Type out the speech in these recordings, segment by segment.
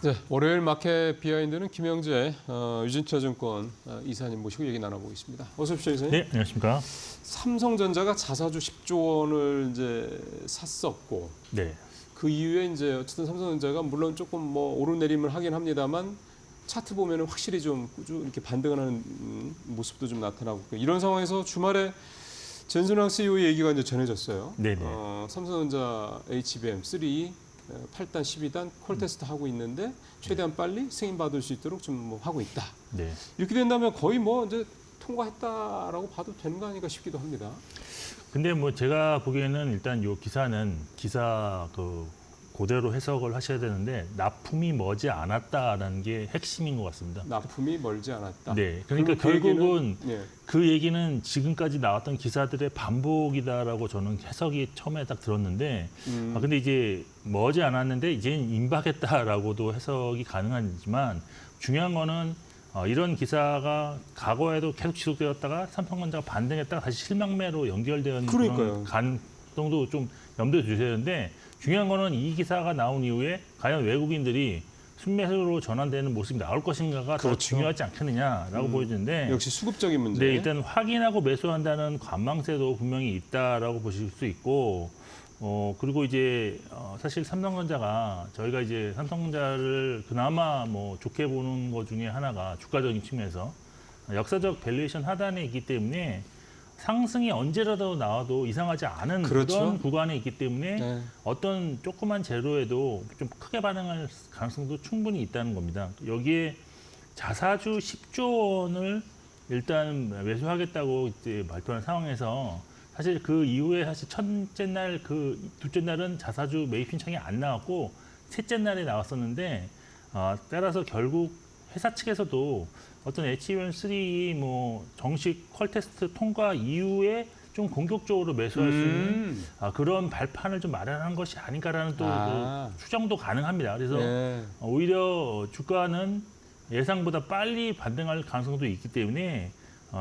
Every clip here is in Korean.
네, 월요일 마켓 비하인드는 김영재 유진투자증권 이사님 모시고 얘기 나눠보겠습니다. 어서 오십시오, 이사님. 네, 안녕하십니까. 삼성전자가 자사주 10조 원을 이제 샀었고, 네, 그 이후에 이제 어쨌든 삼성전자가 물론 조금 뭐 오르내림을 하긴 합니다만 차트 보면은 확실히 좀 꾸준히 이렇게 반등하는 모습도 좀 나타나고 이런 상황에서 주말에 젠슨황 CEO의 얘기가 이제 전해졌어요. 네네. 삼성전자 HBM3 8단, 12단 콜 테스트 하고 있는데 최대한 빨리 승인 받을 수 있도록 좀 뭐 하고 있다. 네. 이렇게 된다면 거의 뭐 이제 통과했다라고 봐도 되는 거 아닌가 싶기도 합니다. 근데 뭐 제가 보기에는 일단 요 기사는 기사 그대로 해석을 하셔야 되는데 납품이 머지 않았다라는 게 핵심인 것 같습니다. 납품이 멀지 않았다. 네, 그러니까 그 결국은 얘기는, 예. 그 얘기는 지금까지 나왔던 기사들의 반복이다라고 저는 해석이 처음에 딱 들었는데, 근데 이제 머지 않았는데 이제는 임박했다라고도 해석이 가능하지만 중요한 거는 이런 기사가 과거에도 계속 지속되었다가 삼성전자가 반등했다가 다시 실망매로 연결되는 그러니까요. 그런 가능성도 좀 염두에 두셔야 되는데, 중요한 거는 이 기사가 나온 이후에 과연 외국인들이 순매수로 전환되는 모습이 나올 것인가가 더 그렇죠. 중요하지 않겠느냐라고 보여지는데, 역시 수급적인 문제. 네, 일단 확인하고 매수한다는 관망세도 분명히 있다라고 보실 수 있고, 그리고 이제 사실 삼성전자가 저희가 이제 삼성전자를 그나마 뭐 좋게 보는 것 중에 하나가 주가적인 측면에서 역사적 밸류에이션 하단에 있기 때문에 상승이 언제라도 나와도 이상하지 않은 그렇죠. 그런 구간에 있기 때문에 네. 어떤 조그만 재료에도 좀 크게 반응할 가능성도 충분히 있다는 겁니다. 여기에 자사주 10조 원을 일단 매수하겠다고 이제 발표한 상황에서 사실 그 이후에 사실 첫째 날, 둘째 날은 자사주 매입 신청이 안 나왔고 셋째 날에 나왔었는데, 따라서 결국 회사 측에서도 어떤 HBM3 뭐 정식 퀄 테스트 통과 이후에 좀 공격적으로 매수할 수 있는 그런 발판을 좀 마련한 것이 아닌가라는 또 그 추정도 가능합니다. 그래서 네. 오히려 주가는 예상보다 빨리 반등할 가능성도 있기 때문에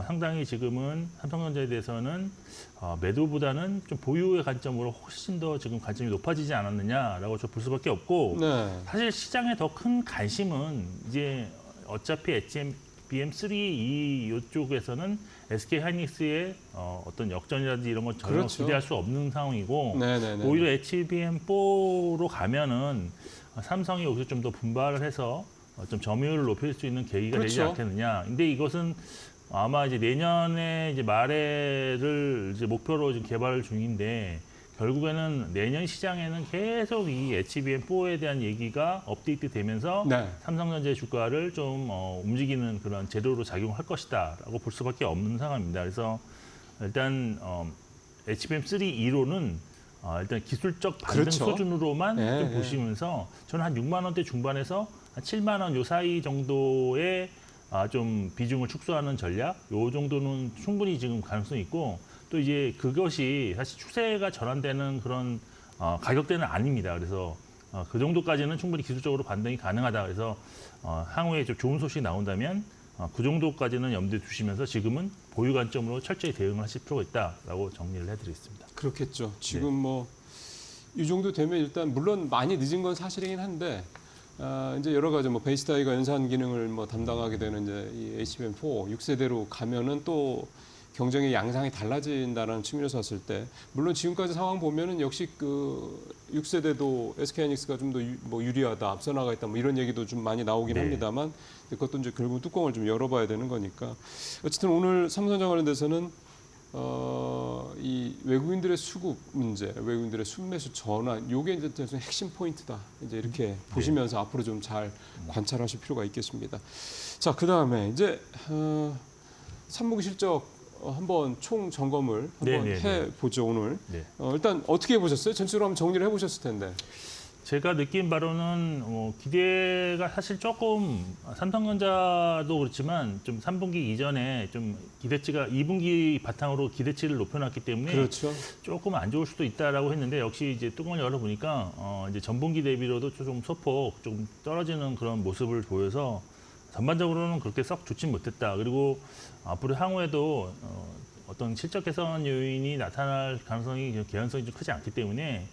상당히 지금은 삼성전자에 대해서는 매도보다는 좀 보유의 관점으로 훨씬 더 지금 관점이 높아지지 않았느냐라고 볼 수밖에 없고, 네. 사실 시장의 더 큰 관심은 이제 어차피 HBM3 이쪽에서는 SK 하이닉스의 어떤 역전이라든지 이런 건 전혀 그렇죠. 기대할 수 없는 상황이고, 네네네. 오히려 HBM4로 가면은 삼성이 여기서 좀 더 분발을 해서 좀 점유율을 높일 수 있는 계기가 되지 그렇죠. 않겠느냐. 근데 이것은 아마 이제 내년에 이제 말해를 이제 목표로 지금 개발 중인데, 결국에는 내년 시장에는 계속 이 HBM4에 대한 얘기가 업데이트 되면서 네. 삼성전자의 주가를 좀 움직이는 그런 재료로 작용할 것이다라고 볼 수밖에 없는 상황입니다. 그래서 일단 HBM3 2로는 일단 기술적 반등 그렇죠. 수준으로만 네, 좀 네. 보시면서 저는 한 6만 원대 중반에서 한 7만 원 요 사이 정도의 좀 비중을 축소하는 전략, 요 정도는 충분히 지금 가능성이 있고, 또 이제 그것이 사실 추세가 전환되는 그런 가격대는 아닙니다. 그래서 그 정도까지는 충분히 기술적으로 반등이 가능하다. 그래서 향후에 좀 좋은 소식이 나온다면 그 정도까지는 염두에 두시면서 지금은 보유 관점으로 철저히 대응을 하실 필요가 있다라고 정리를 해드리겠습니다. 그렇겠죠. 지금 뭐 이 정도 되면 일단 물론 많이 늦은 건 사실이긴 한데 이제 여러 가지 뭐 베이스다이가 연산 기능을 뭐 담당하게 되는 이제 이 HBM4 6세대로 가면은 또 경쟁의 양상이 달라진다는 측면에서 봤을 때 물론 지금까지 상황 보면은 역시 그 6세대도 SK하이닉스가 좀 더 뭐 유리하다, 앞서 나가 있다 뭐 이런 얘기도 좀 많이 나오긴 네. 합니다만 그것도 이제 결국 뚜껑을 좀 열어봐야 되는 거니까 어쨌든 오늘 삼성전자 관련돼서는 이 외국인들의 수급 문제, 외국인들의 순매수 전환, 요게 이제 핵심 포인트다. 이제 이렇게 보시면서 앞으로 좀 잘 관찰하실 필요가 있겠습니다. 자, 그 다음에 이제 3분기 실적 한번 총 점검을 한번 해보죠 오늘. 네. 일단 어떻게 해보셨어요? 전체로 한번 정리를 해보셨을 텐데. 제가 느낀 바로는 기대가 사실 조금 삼성전자도 그렇지만 좀 3분기 이전에 좀 기대치가 2분기 바탕으로 기대치를 높여놨기 때문에 그렇죠. 조금 안 좋을 수도 있다라고 했는데, 역시 이제 뚜껑을 열어보니까 이제 전분기 대비로도 좀 소폭 좀 떨어지는 그런 모습을 보여서 전반적으로는 그렇게 썩 좋진 못했다. 그리고 앞으로 향후에도 어떤 실적 개선 요인이 나타날 개연성이 좀 크지 않기 때문에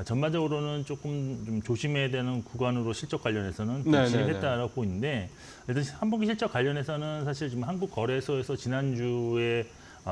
전반적으로는 조금 좀 조심해야 되는 구간으로 실적 관련해서는 좀 네네네. 진입했다라고 보고 있는데 일단 3분기 실적 관련해서는 사실 지금 한국거래소에서 지난주에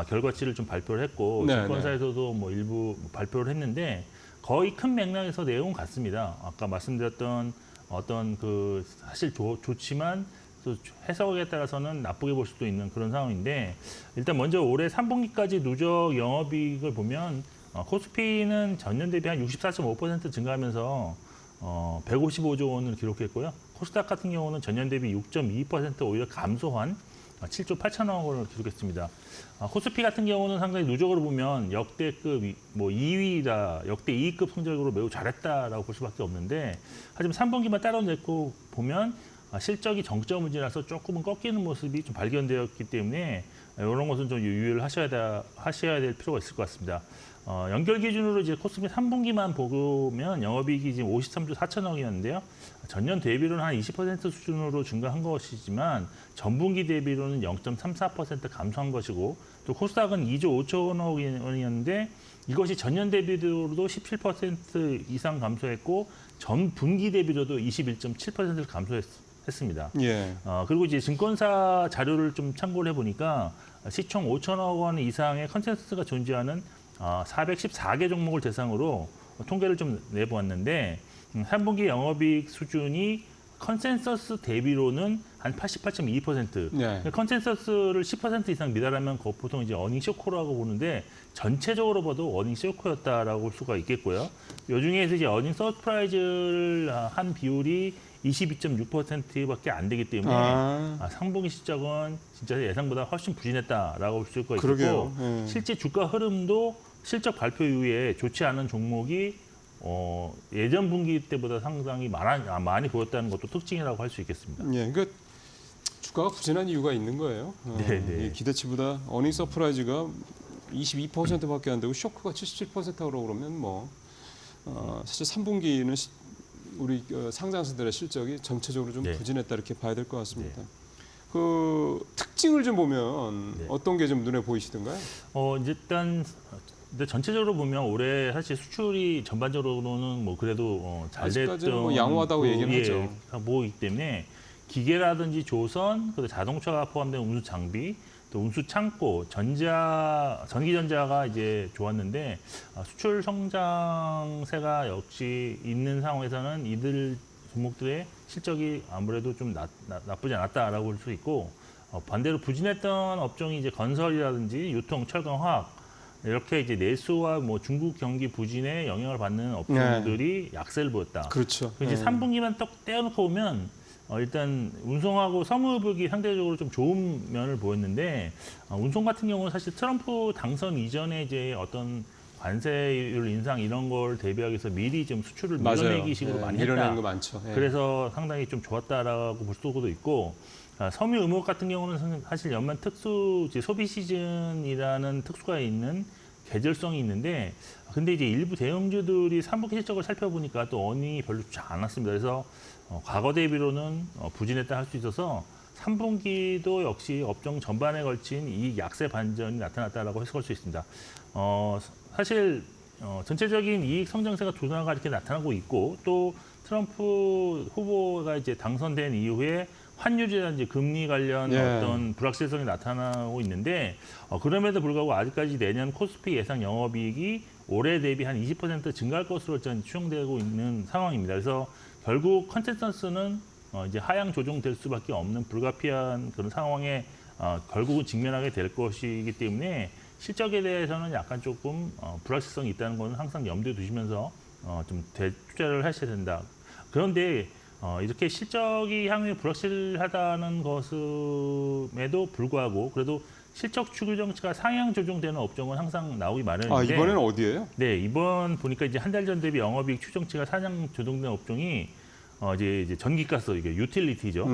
결과치를 좀 발표를 했고 네네. 증권사에서도 뭐 일부 발표를 했는데 거의 큰 맥락에서 내용은 같습니다. 아까 말씀드렸던 어떤 그 사실 좋지만 또 해석에 따라서는 나쁘게 볼 수도 있는 그런 상황인데 일단 먼저 올해 3분기까지 누적 영업이익을 보면 코스피는 전년 대비 한 64.5% 증가하면서 155조 원을 기록했고요. 코스닥 같은 경우는 전년 대비 6.2% 오히려 감소한 7조 8천억 원을 기록했습니다. 코스피 같은 경우는 상당히 누적으로 보면 역대급 뭐 2위다, 역대 2위급 성적으로 매우 잘했다라고 볼 수밖에 없는데 하지만 3분기만 따로 내고 보면 실적이 정점을 지나서 조금은 꺾이는 모습이 좀 발견되었기 때문에 이런 것은 좀 유의를 하셔야 될 필요가 있을 것 같습니다. 연결 기준으로 이제 코스피 3분기만 보면 영업이익이 지금 53조 4천억이었는데요. 전년 대비로는 한 20% 수준으로 증가한 것이지만 전분기 대비로는 0.34% 감소한 것이고 또 코스닥은 2조 5천억 원이었는데 이것이 전년 대비로도 17% 이상 감소했고 전 분기 대비로도 21.7%를 감소했습니다. 예. 그리고 이제 증권사 자료를 좀 참고를 해보니까 시총 5천억 원 이상의 컨센서스가 존재하는 414개 종목을 대상으로 통계를 좀 내보았는데 3분기 영업이익 수준이 컨센서스 대비로는 한 88.2%. 네. 컨센서스를 10% 이상 미달하면 보통 이제 어닝 쇼크라고 보는데 전체적으로 봐도 어닝 쇼크였다라고 볼 수가 있겠고요. 요 중에서 이제 어닝 서프라이즈를 한 비율이 22.6%밖에 안 되기 때문에 3분기 실적은 진짜 예상보다 훨씬 부진했다라고 볼 수가 있고 그러게요. 실제 주가 흐름도 실적 발표 이후에 좋지 않은 종목이 예전 분기 때보다 상당히 많이 보였다는 것도 특징이라고 할 수 있겠습니다. 예, 그러니까 주가가 부진한 이유가 있는 거예요. 네네. 이 기대치보다 어닝 서프라이즈가 22%밖에 안 되고 쇼크가 77%라고 그러면 뭐 사실 3분기는 우리 상장사들의 실적이 전체적으로 좀 네. 부진했다 이렇게 봐야 될 것 같습니다. 네. 그 특징을 좀 보면 네. 어떤 게 좀 눈에 보이시던가요? 일단 근데 전체적으로 보면 올해 사실 수출이 전반적으로는 뭐 그래도 잘 아직까지는 됐던 뭐 양호하다고 얘기는 하죠. 뭐이기 때문에 기계라든지 조선, 그리고 자동차가 포함된 운수 장비, 또 운수 창고, 전기전자가 이제 좋았는데 수출 성장세가 역시 있는 상황에서는 이들 종목들의 실적이 아무래도 좀 나쁘지 않았다라고 볼 수 있고 반대로 부진했던 업종이 이제 건설이라든지 유통, 철강, 화학 이렇게 이제 내수와 뭐 중국 경기 부진에 영향을 받는 업종들이 약세를 보였다. 그렇죠. 이제 3분기만 딱 떼어놓고 보면 일단 운송하고 섬유업이 상대적으로 좀 좋은 면을 보였는데 운송 같은 경우는 사실 트럼프 당선 이전에 이제 어떤 관세율 인상 이런 걸 대비하기 위해서 미리 좀 수출을 밀어내기 식으로 많이 밀어내는 했다. 거 많죠. 예. 그래서 상당히 좀 좋았다라고 볼 수도 있고 섬유 의목 같은 경우는 사실 연말 이제 소비 시즌이라는 특수가 있는 계절성이 있는데 근데 이제 일부 대형주들이 3분기 실적을 살펴보니까 또 어닝이 별로 좋지 않았습니다. 그래서 과거 대비로는 부진했다 할 수 있어서 3분기도 역시 업종 전반에 걸친 이 약세 반전이 나타났다라고 해석할 수 있습니다. 사실 전체적인 이익 성장세가 둔화가 이렇게 나타나고 있고 또 트럼프 후보가 이제 당선된 이후에 환율이라든지 금리 관련 어떤 불확실성이 나타나고 있는데 그럼에도 불구하고 아직까지 내년 코스피 예상 영업이익이 올해 대비 한 20% 증가할 것으로 추정되고 있는 상황입니다. 그래서 결국 컨센서스는 이제 하향 조정될 수밖에 없는 불가피한 그런 상황에 결국은 직면하게 될 것이기 때문에 실적에 대해서는 약간 조금 불확실성이 있다는 것은 항상 염두에 두시면서 좀 투자를 하셔야 된다. 그런데 이렇게 실적이 향후에 불확실하다는 것음에도 불구하고 그래도 실적 추구 정치가 상향 조정되는 업종은 항상 나오기 마련인데 이번에는 어디예요? 네, 이번 보니까 이제 한 달 전 대비 영업이익 추정치가 상향 조정된 업종이 이제 전기가스 이게 유틸리티죠.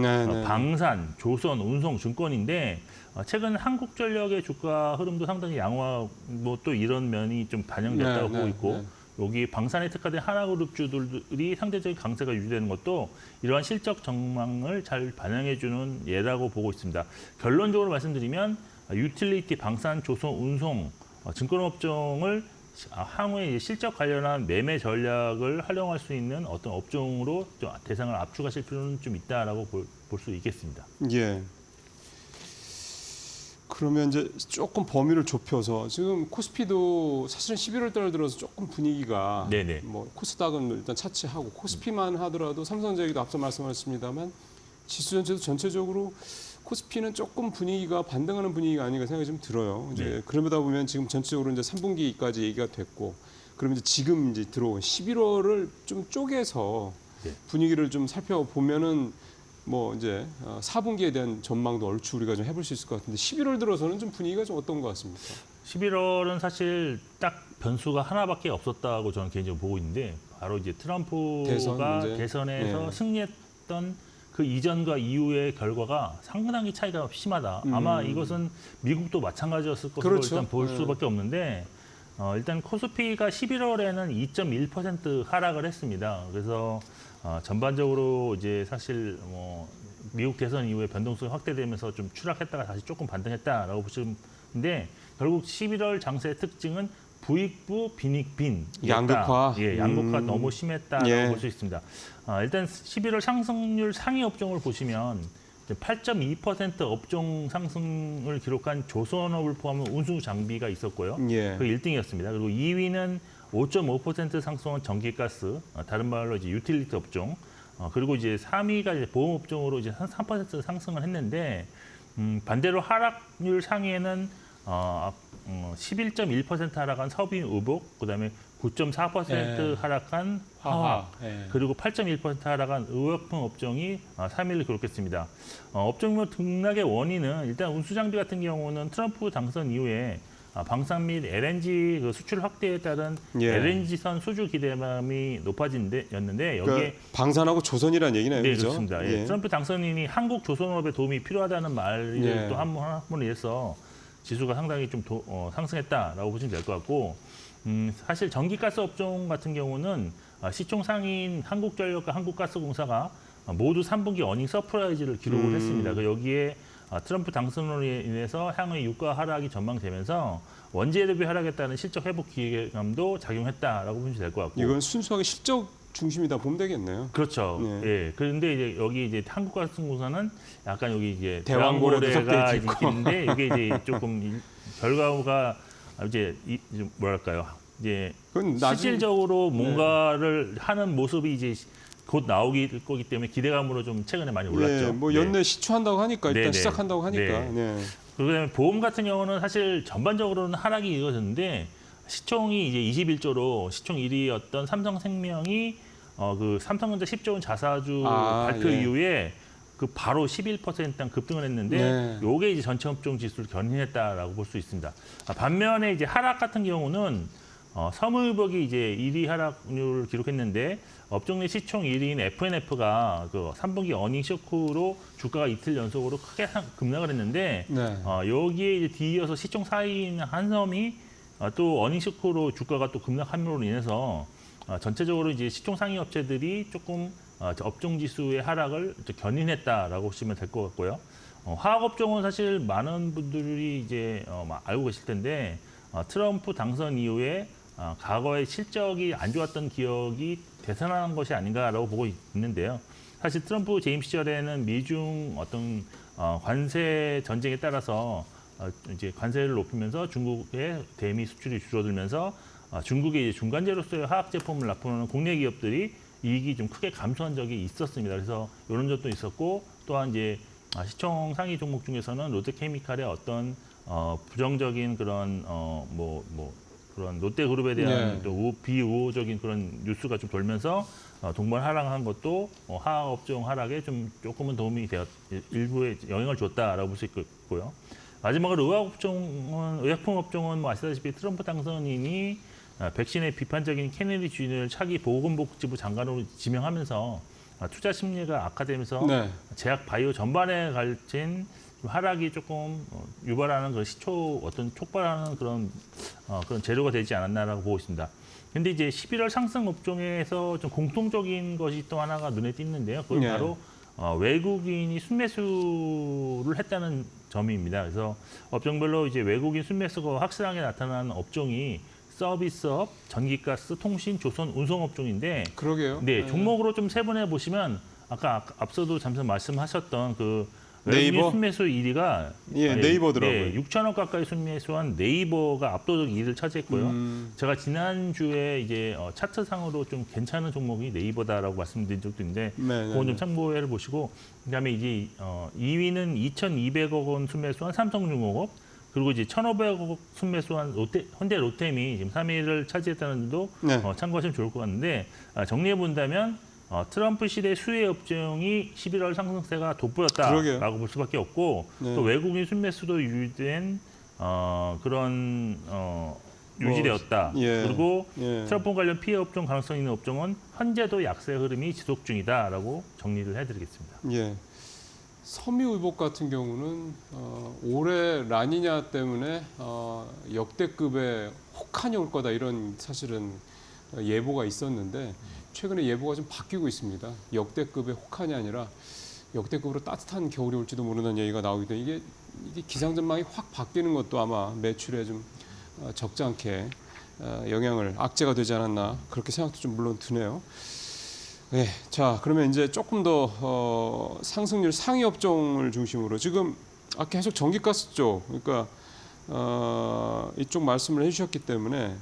방산, 조선, 운송, 증권인데 최근 한국전력의 주가 흐름도 상당히 양호하고 뭐 또 이런 면이 좀 반영됐다고 보고 있고 여기 방산에 특화된 하나그룹주들이 상대적인 강세가 유지되는 것도 이러한 실적 전망을 잘 반영해주는 예라고 보고 있습니다. 결론적으로 말씀드리면 유틸리티, 방산, 조선, 운송, 증권업종을 향후에 이제 실적 관련한 매매 전략을 활용할 수 있는 어떤 업종으로 좀 대상을 압축하실 필요는 좀 있다라고 볼 수 있겠습니다. 예. 그러면 이제 조금 범위를 좁혀서 지금 코스피도 사실은 11월 달 들어서 조금 분위기가 네네. 뭐 코스닥은 일단 차치하고 코스피만 하더라도 삼성전자도 앞서 말씀하셨습니다만 지수 전체도 전체적으로 코스피는 조금 분위기가 반등하는 분위기가 아닌가 생각이 좀 들어요. 이제 네. 그러다 보면 지금 전체적으로 이제 3분기까지 얘기가 됐고 그러면 이제 지금 이제 들어온 11월을 좀 쪼개서 네. 분위기를 좀 살펴보면은 뭐 이제 4분기에 대한 전망도 얼추 우리가 좀 해볼 수 있을 것 같은데 11월 들어서는 좀 분위기가 좀 어떤 것 같습니까? 11월은 사실 딱 변수가 하나밖에 없었다고 저는 개인적으로 보고 있는데 바로 이제 트럼프가 대선에서 예. 승리했던 그 이전과 이후의 결과가 상당히 차이가 심하다. 아마 이것은 미국도 마찬가지였을 것으로 그렇죠. 일단 볼 예. 수밖에 없는데 일단 코스피가 11월에는 2.1% 하락을 했습니다. 그래서 전반적으로 이제 사실 뭐 미국 대선 이후에 변동성이 확대되면서 좀 추락했다가 다시 조금 반등했다라고 보시는데 결국 11월 장세의 특징은 부익부 빈익빈 양극화. 예, 양극화 너무 심했다라고 예. 볼 수 있습니다. 일단 11월 상승률 상위 업종을 보시면 8.2% 업종 상승을 기록한 조선업을 포함한 운수 장비가 있었고요. 예. 그 1등이었습니다. 그리고 2위는 5.5% 상승한 전기가스, 다른 말로 이제 유틸리티 업종, 그리고 이제 3위가 이제 보험 업종으로 이제 한 3% 상승을 했는데 반대로 하락률 상위에는 11.1% 하락한 서bin 의복, 그다음에 9.4% 하락한 화학, 예. 그리고 8.1% 하락한 의약품 업종이 3위를 기록했습니다. 업종명 등락의 원인은 일단 운수장비 같은 경우는 트럼프 당선 이후에 방산 및 LNG 그 수출 확대에 따른 예. LNG선 수주 기대감이 높아진데였는데 여기에 그러니까 방산하고 조선이라는 얘기네요, 네, 그죠? 그렇습니다. 예. 트럼프 당선인이 한국 조선업에 도움이 필요하다는 말을 예. 또 한 번에 해서 지수가 상당히 좀 상승했다라고 보시면 될 것 같고 사실 전기가스 업종 같은 경우는 시총 상위인 한국전력과 한국가스공사가 모두 3분기 어닝 서프라이즈를 기록을 했습니다. 그 여기에 트럼프 당선으로 인해서 향후의 유가 하락이 전망되면서 원재료비 하락에 따른 실적 회복 기대감도 작용했다라고 보시면 될 것 같고. 이건 순수하게 실적 중심이다 보면 되겠네요. 그렇죠. 네. 예. 그런데 이제 여기 이제 한국가스공사는 약간 여기 이제 대왕고래도 대왕고래가 섞여 있고. 있는데 이게 이제 조금 결과가 이제 좀 뭐랄까요? 이제 그건 나중에 실질적으로 뭔가를 하는 모습이 이제 곧 나오기 거기 때문에 기대감으로 좀 최근에 많이 올랐죠. 예, 뭐 연내 시초한다고 하니까 일단 네네. 시작한다고 하니까. 네. 네. 그다음에 보험 같은 경우는 사실 전반적으로는 하락이 이루어졌는데 시총이 이제 21조로 시총 1위였던 삼성생명이 그 삼성전자 10조 원 자사주 발표 예. 이후에 그 바로 11% 급등을 했는데 네. 요게 이제 전체 업종 지수를 견인했다라고 볼 수 있습니다. 반면에 이제 하락 같은 경우는 섬유유복이 이제 1위 하락률을 기록했는데 업종 내 시총 1위인 FNF가 그 3분기 어닝 쇼크로 주가가 이틀 연속으로 크게 급락을 했는데 네. 여기에 이제 뒤이어서 시총 4위인 한섬이 또 어닝 쇼크로 주가가 또 급락함으로 인해서 전체적으로 이제 시총 상위 업체들이 조금 업종 지수의 하락을 견인했다라고 보시면 될 것 같고요. 화학 업종은 사실 많은 분들이 이제 알고 계실 텐데 트럼프 당선 이후에 과거의 실적이 안 좋았던 기억이 되살아난 것이 아닌가라고 보고 있는데요. 사실 트럼프 재임 시절에는 미중 어떤 관세 전쟁에 따라서 이제 관세를 높이면서 중국의 대미 수출이 줄어들면서 중국의 이제 중간재로서의 화학 제품을 납품하는 국내 기업들이 이익이 좀 크게 감소한 적이 있었습니다. 그래서 이런 점도 있었고 또한 이제 시총 상위 종목 중에서는 롯데케미칼의 어떤 부정적인 그런 그런 롯데그룹에 대한 네. 또 비우호적인 그런 뉴스가 좀 돌면서 동반 하락한 것도 화학 업종 하락에 좀 조금은 도움이 일부에 영향을 줬다라고 볼 수 있고요. 마지막으로 의약품 업종은 뭐 아시다시피 트럼프 당선인이 백신의 비판적인 케네디 주인을 차기 보건복지부 장관으로 지명하면서 투자 심리가 악화되면서 네. 제약 바이오 전반에 걸친 하락이 조금 유발하는 그 시초 어떤 촉발하는 그런 재료가 되지 않았나라고 보고 있습니다. 근데 이제 11월 상승 업종에서 좀 공통적인 것이 또 하나가 눈에 띄는데요. 그건 네. 바로 외국인이 순매수를 했다는 점입니다. 그래서 업종별로 이제 외국인 순매수가 확실하게 나타나는 업종이 서비스업, 전기가스, 통신, 조선, 운송업종인데 그러게요. 네, 종목으로 좀 세분해 보시면 아까 앞서도 잠깐 말씀하셨던 그 네이버? 외국인 순매수 1위가 예, 네이버더라고요. 네, 6천억 가까이 순매수한 네이버가 압도적 2위를 차지했고요. 제가 지난주에 이제 차트상으로 좀 괜찮은 종목이 네이버다라고 말씀드린 적도 있는데 네, 그건 좀 참고해 보시고 그다음에 이제 2위는 2,200억 원 순매수한 삼성중공업 그리고 이제 1,500억 순매수한 현대로템이 지금 3위를 차지했다는 점도 네. 참고하시면 좋을 것 같은데 정리해 본다면 트럼프 시대 수혜 업종이 11월 상승세가 돋보였다라고 그러게요. 볼 수밖에 없고 네. 또 외국인 순매수도 유지된 그런 유지되었다. 예. 그리고 예. 트럼프 관련 피해 업종 가능성 있는 업종은 현재도 약세 흐름이 지속 중이다라고 정리를 해드리겠습니다. 예. 섬유의복 같은 경우는 올해 라니냐 때문에 역대급의 혹한이 올 거다 이런 사실은 예보가 있었는데 최근에 예보가 좀 바뀌고 있습니다. 역대급의 혹한이 아니라 역대급으로 따뜻한 겨울이 올지도 모르는 얘기가 나오기 때문에 이게 기상 전망이 확 바뀌는 것도 아마 매출에 좀 적지 않게 영향을 악재가 되지 않았나 그렇게 생각도 좀 물론 드네요. 네, 자 그러면 이제 조금 더 상승률 상위 업종을 중심으로 지금 계속 전기가스 쪽 그러니까 이쪽 말씀을 해주셨기 때문에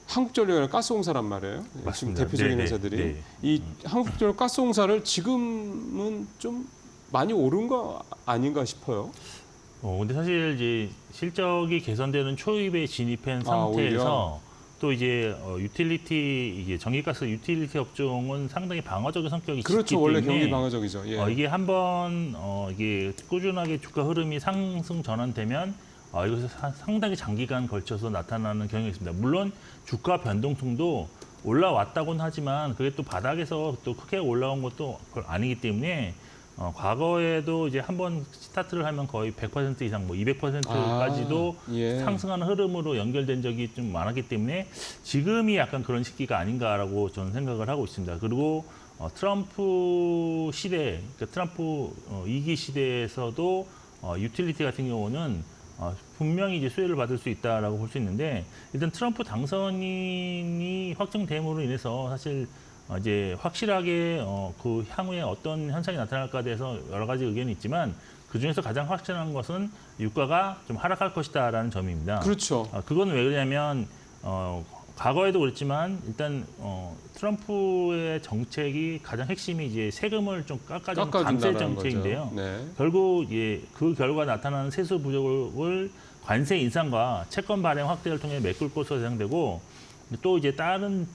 한국전력이나 가스공사란 말이에요. 맞습니다. 지금 대표적인 네, 회사들이 네. 이 한국전력 가스공사를 지금은 좀 많이 오른 거 아닌가 싶어요. 근데 사실 이제 실적이 개선되는 초입에 진입한 상태에서 또 이제 유틸리티 이게 전기가스 유틸리티 업종은 상당히 방어적인 성격이 있기 그렇죠. 때문에 원래 경기 방어적이죠. 예. 이게 한번 이게 꾸준하게 주가 흐름이 상승 전환되면 이것이 상당히 장기간 걸쳐서 나타나는 경향이 있습니다. 물론 주가 변동성도 올라왔다고는 하지만 그게 또 바닥에서 또 크게 올라온 것도 아니기 때문에 과거에도 이제 한번 스타트를 하면 거의 100% 이상 뭐 200%까지도 예. 상승하는 흐름으로 연결된 적이 좀 많았기 때문에 지금이 약간 그런 시기가 아닌가라고 저는 생각을 하고 있습니다. 그리고 트럼프 시대, 그러니까 트럼프 2기 시대에서도 유틸리티 같은 경우는 분명히 이제 수혜를 받을 수 있다라고 볼 수 있는데 일단 트럼프 당선인이 확정됨으로 인해서 사실 이제 확실하게 그 향후에 어떤 현상이 나타날까에 대해서 여러 가지 의견이 있지만 그 중에서 가장 확실한 것은 유가가 좀 하락할 것이다라는 점입니다. 그렇죠. 그건 왜 그러냐면 과거에도 그랬지만 일단 트럼프의 정책이 가장 핵심이 이제 세금을 좀 깎아주는 감세 정책인데요. 네. 결국 그 결과 나타나는 세수 부족을 관세 인상과 채권 발행 확대를 통해 메꿀 것으로 예상되고 또 이제 다른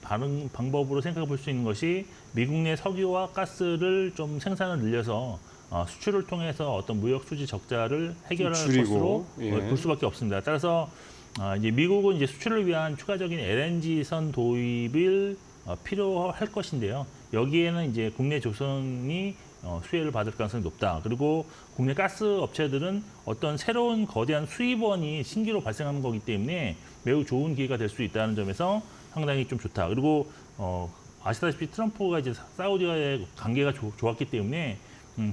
방법으로 생각해 볼 수 있는 것이 미국 내 석유와 가스를 좀 생산을 늘려서 수출을 통해서 어떤 무역 수지 적자를 해결할 것으로 볼 수밖에 없습니다. 따라서 이제 미국은 이제 수출을 위한 추가적인 LNG선 도입을 필요할 것인데요. 여기에는 이제 국내 조선이 수혜를 받을 가능성이 높다. 그리고 국내 가스 업체들은 어떤 새로운 거대한 수입원이 신규로 발생하는 거기 때문에 매우 좋은 기회가 될 수 있다는 점에서 상당히 좀 좋다. 그리고 아시다시피 트럼프가 이제 사우디와의 관계가 좋았기 때문에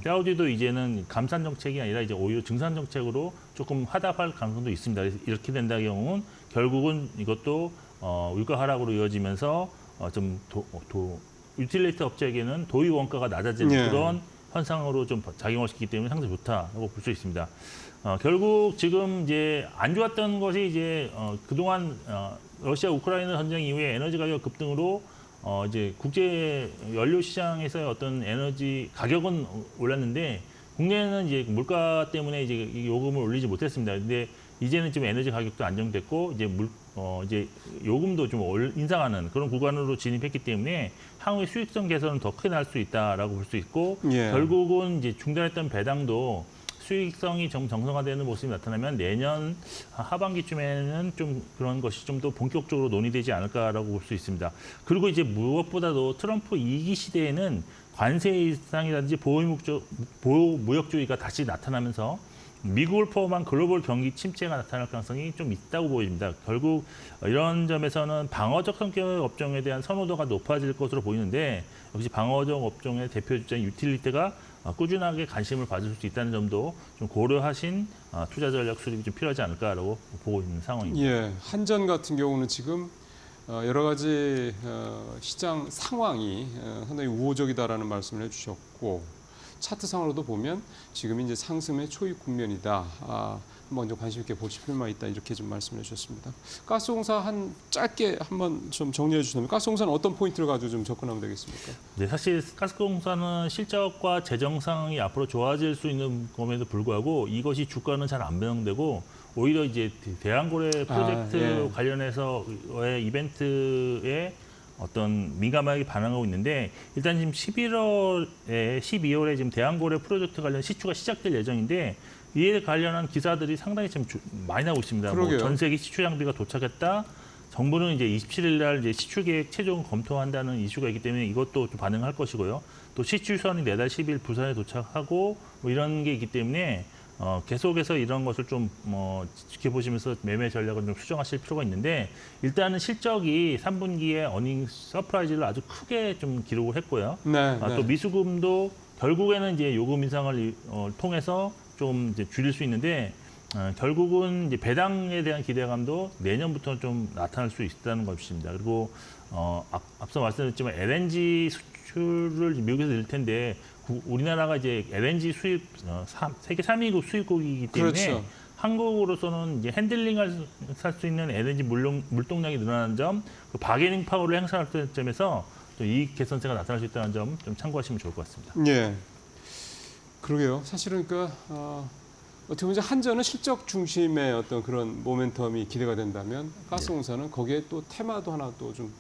사우디도 이제는 감산 정책이 아니라 이제 오히려 증산 정책으로 조금 화답할 가능성도 있습니다. 그래서 이렇게 된다 경우는 결국은 이것도 유가 하락으로 이어지면서 유틸리티 업체에게는 도입 원가가 낮아지는 그런 현상으로 좀 작용을 시키기 때문에 상당히 좋다라고 볼 수 있습니다. 결국 지금 이제 안 좋았던 것이 이제 그동안 러시아 우크라이나 전쟁 이후에 에너지 가격 급등으로 이제 국제 연료 시장에서의 어떤 에너지 가격은 올랐는데 국내는 이제 물가 때문에 이제 요금을 올리지 못했습니다. 근데 이제는 좀 에너지 가격도 안정됐고 이제 요금도 좀 인상하는 그런 구간으로 진입했기 때문에 향후의 수익성 개선은 더 크게 날 수 있다라고 볼 수 있고 결국은 이제 중단했던 배당도 수익성이 좀 정상화되는 모습이 나타나면 내년 하반기쯤에는 좀 그런 것이 좀 더 본격적으로 논의되지 않을까라고 볼 수 있습니다. 그리고 이제 무엇보다도 트럼프 2기 시대에는 관세 인상이라든지 보호무역주의가 다시 나타나면서 미국을 포함한 글로벌 경기 침체가 나타날 가능성이 좀 있다고 보입니다. 결국 이런 점에서는 방어적 성격의 업종에 대한 선호도가 높아질 것으로 보이는데 역시 방어적 업종의 대표 주자인 유틸리티가 꾸준하게 관심을 받을 수 있다는 점도 좀 고려하신 투자 전략 수립이 좀 필요하지 않을까라고 보고 있는 상황입니다. 예, 한전 같은 경우는 지금 여러 가지 시장 상황이 상당히 우호적이다라는 말씀을 해주셨고 차트상으로도 보면 지금 이제 상승의 초입 국면이다. 한번 좀 관심 있게 보실 필요만 있다 이렇게 좀 말씀을 해주셨습니다. 가스공사 한 짧게 한번 좀 정리해 주시면 가스공사는 어떤 포인트를 가지고 좀 접근하면 되겠습니까? 네, 사실 가스공사는 실적과 재정 상황이 앞으로 좋아질 수 있는 점에도 불구하고 이것이 주가는 잘 안 반영되고 오히려 이제 대한고래 프로젝트 예. 관련해서의 이벤트에 어떤 민감하게 반응하고 있는데 일단 지금 12월에 지금 대한고래 프로젝트 관련 시추가 시작될 예정인데 이에 관련한 기사들이 상당히 지금 많이 나오고 있습니다. 뭐 전 세계 시추 장비가 도착했다. 정부는 이제 27일 날 이제 시추 계획 최종 검토한다는 이슈가 있기 때문에 이것도 좀 반응할 것이고요. 또 시추선이 내달 10일 부산에 도착하고 뭐 이런 게 있기 때문에 계속해서 이런 것을 좀 지켜보시면서 매매 전략을 좀 수정하실 필요가 있는데 일단은 실적이 3분기에 어닝 서프라이즈를 아주 크게 좀 기록을 했고요. 네, 또 미수금도 결국에는 이제 요금 인상을 통해서 좀 이제 줄일 수 있는데 결국은 이제 배당에 대한 기대감도 내년부터 좀 나타날 수 있다는 것입니다. 그리고 앞서 말씀드렸지만 LNG 수출을 미국에서 늘 텐데 우리나라가 이제 LNG 수입 세계 3위국 수입국이기 때문에 그렇죠. 한국으로서는 이제 핸들링할 수 있는 LNG 물동량이 늘어나는 점, 그 바게닝 파워를 행사할 점에서 좀 이익 개선세가 나타날 수 있다는 점 좀 참고하시면 좋을 것 같습니다. 예, 그러게요. 사실은 그러니까 어떻게 보면 한전은 실적 중심의 어떤 그런 모멘텀이 기대가 된다면 가스공사는 거기에 또 테마도 하나 또 좀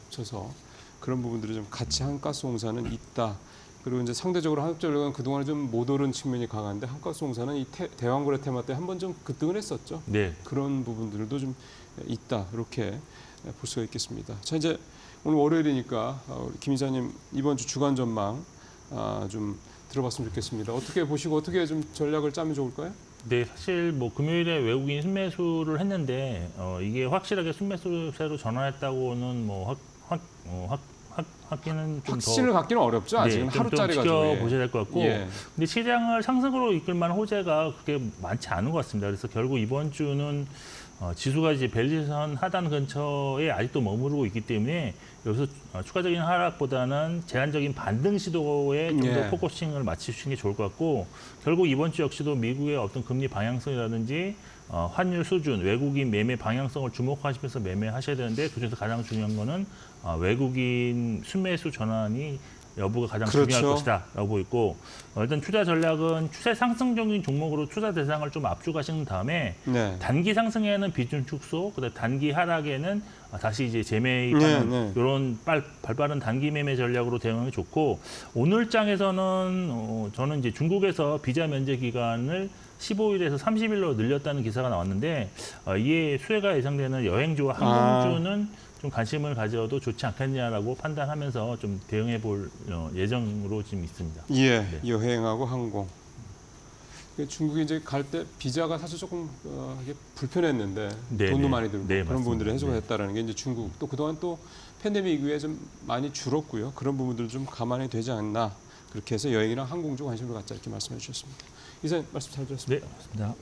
붙여서 그런 부분들이 좀 같이 한 가스공사는 있다. 그리고 이제 상대적으로 한국전력은 그동안에 좀 못 오른 측면이 강한데 한가스공사는 이 대왕거래 테마 때 한번 좀 급등을 했었죠. 네. 그런 부분들도 좀 있다. 이렇게 볼 수가 있겠습니다. 자, 이제 오늘 월요일이니까 우리 김 이사님 이번 주 주간 전망 좀 들어봤으면 좋겠습니다. 어떻게 보시고 어떻게 좀 전략을 짜면 좋을까요? 네, 사실 뭐 금요일에 외국인 순매수를 했는데 이게 확실하게 순매수세로 전환했다고는 뭐 확기는 좀 확신을 갖기는 어렵죠. 아직은 하루짜리 가지고. 지켜보셔야 될 것 같고. 예. 근데 시장을 상승으로 이끌 만한 호재가 그렇게 많지 않은 것 같습니다. 그래서 결국 이번 주는 지수가 이제 밸리선 하단 근처에 아직도 머무르고 있기 때문에 여기서 추가적인 하락보다는 제한적인 반등 시도에 좀 더 예. 포커싱을 맞추시는 게 좋을 것 같고 결국 이번 주 역시도 미국의 어떤 금리 방향성이라든지 환율 수준, 외국인 매매 방향성을 주목하시면서 매매하셔야 되는데 그중에서 가장 중요한 거는 외국인 순매수 전환이 여부가 가장 그렇죠. 중요할 것이다 라고 보고 있고 일단 투자 전략은 추세 상승적인 종목으로 투자 대상을 좀 압축하신 다음에 네. 단기 상승에는 비중 축소, 그다음 단기 하락에는 다시 이제 재매입하는 이런 발빠른 단기 매매 전략으로 대응하는 게 좋고 오늘 장에서는 저는 이제 중국에서 비자 면제 기간을 15일에서 30일로 늘렸다는 기사가 나왔는데 이에 수혜가 예상되는 여행주와 항공주는 좀 관심을 가져도 좋지 않겠냐라고 판단하면서 좀 대응해 볼 예정으로 지금 있습니다. 예, 네. 여행하고 항공. 중국에 이제 갈 때 비자가 사실 조금 이게 불편했는데 네, 돈도 네. 많이 들고 네, 그런 부분들이 맞습니다. 해소가 됐다라는 게 이제 중국 또 그동안 또 팬데믹 이후에 좀 많이 줄었고요. 그런 부분들 좀 감안이 되지 않나 그렇게 해서 여행이랑 항공주 관심을 갖자 이렇게 말씀해 주셨습니다. 이사님 말씀 잘 들었습니다. 네, 맞습니다.